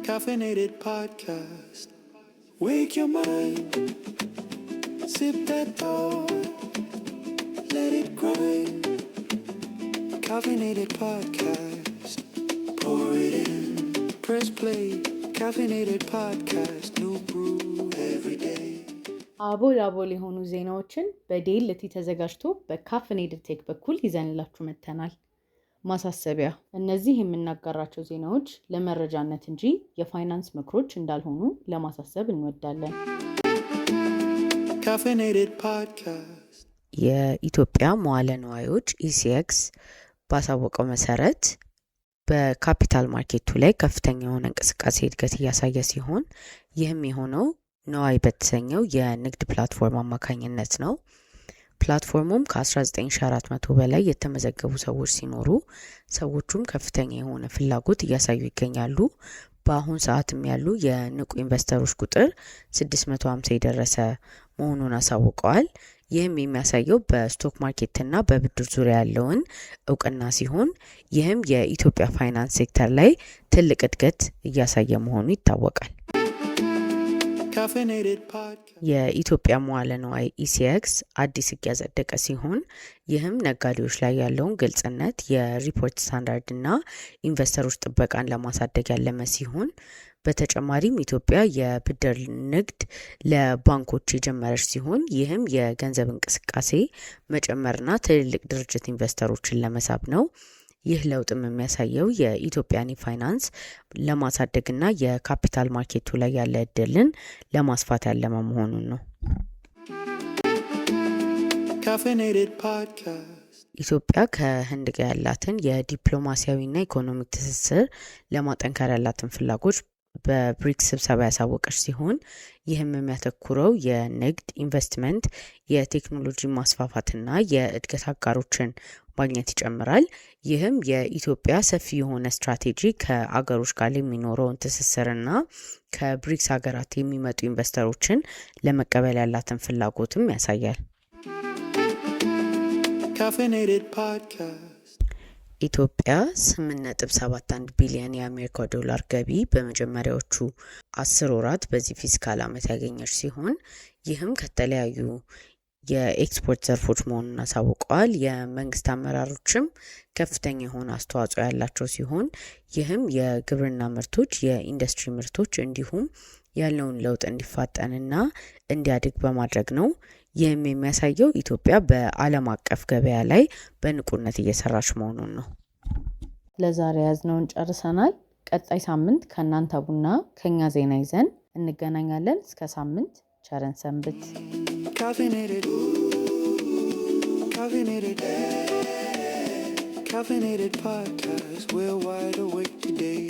Caffeinated podcast. Wake your mind. Sip that thought. Let it grind. Caffeinated podcast. Pour it in. Press play. Caffeinated podcast. New brew every day. አቦል የሆኑ ዜናዎችን በዴልቲ ተዘጋጅቶ በካፍኔትድ ቴክ በኩል ይዘንላችሁ መጥተናል። ማሳሰቢያ፣ እነዚህ የምናጋራቸው ዜናዎች ለመረጃነት እንጂ የፋይናንስ ምክሮች እንዳልሆኑ ለማሳሰብ እንወዳለን። Caffeinated podcast. የኢትዮጵያ መዋለ ንዋዮች ኢሲኤክስ ባሳወቀው መሰረት በካፒታል ማርኬቱ ላይ ከፍተኛ የሆነ እንቅስቃሴ እድገት እያሳየ ሲሆን ይህም የሆነው ነዋይ በተሰኘው የንግድ ፕላትፎርም አማካኝነት ነው። ፕላትፎርሙም ከ19400 በላይ የተመዘገቡ ሰዎች ሲኖሩ ሰዎቹም ከፍተኛ የሆነ ፍላጎት እያሳዩ ይገኛሉ። በአሁን ሰዓትም ያሉ የንቁ ኢንቨስተሮች ቁጥር 650 የደረሰ መሆኑን አሳውቀዋል። ይህም የሚያሳየው በስቶክ ማርኬትና በብድር ዙሪያ ያለውን እውቅና ሲሆን ይህም የኢትዮጵያ ፋይናንስ ሴክተር ላይ ትልቅ እድገት እያሳየ መሆኑ ይታወቃል። የኢትዮጵያ መዋለ ንዋይ ኢሲኤክስ አዲስ ሕግ ያጸደቀ ሲሆን ይህም ነጋዴዎች ላይ ያለውን ግልጽነት፣ የሪፖርት ስታንዳርድ እና ኢንቨስተሮች ጥበቃን ለማሳደግ ያለመ ሲሆን በተጨማሪም ኢትዮጵያ የብድር ንግድ ለባንኮች የጀመረች ሲሆን ይህም የገንዘብ እንቅስቃሴ መጨመርና ትልልቅ ድርጅት ኢንቨስተሮችን ለመሳብ ነው። ይህ ለውጥም የሚያሳየው የኢትዮጵያን ፋይናንስ ለማሳደግና የካፒታል ማርኬቱ ላይ ያለ እድልን ለማስፋት ያለመ መሆኑን ነው። ኢትዮጵያ ከህንድ ጋር ያላትን የዲፕሎማሲያዊና ኢኮኖሚክ ትስስር ለማጠንከር ያላትን ፍላጎት በብሪክስ ስብሰባ ያሳወቀች ሲሆን ይህም የሚያተኩረው የንግድ ኢንቨስትመንት፣ የቴክኖሎጂ ማስፋፋትና የእድገት አጋሮችን ማግኘት ይጨምራል። ይህም የኢትዮጵያ ሰፊ የሆነ ስትራቴጂ ከአገሮች ጋር የሚኖረውን ትስስርና ከብሪክስ ሀገራት የሚመጡ ኢንቨስተሮችን ለመቀበል ያላትን ፍላጎትም ያሳያል። ኢትዮጵያ 8.71 ቢሊዮን የአሜሪካ ዶላር ገቢ በመጀመሪያዎቹ 10 ወራት በዚህ ፊስካል ዓመት ያገኘች ሲሆን ይህም ከተለያዩ የኤክስፖርት ዘርፎች መሆኑን አሳውቀዋል። የመንግስት አመራሮችም ከፍተኛ የሆነ አስተዋጽኦ ያላቸው ሲሆን ይህም የግብርና ምርቶች፣ የኢንዱስትሪ ምርቶች እንዲሁም ያለውን ለውጥ እንዲፋጠንና እንዲያድግ በማድረግ ነው። ይህም የሚያሳየው ኢትዮጵያ በዓለም አቀፍ ገበያ ላይ በንቁነት እየሰራች መሆኑን ነው። ለዛሬ ያዝነውን ጨርሰናል። ቀጣይ ሳምንት ከእናንተ ቡና ከኛ ዜና ይዘን እንገናኛለን። እስከ ሳምንት ቸረን ሰንብት። Caffeinated podcast, we're wide awake today.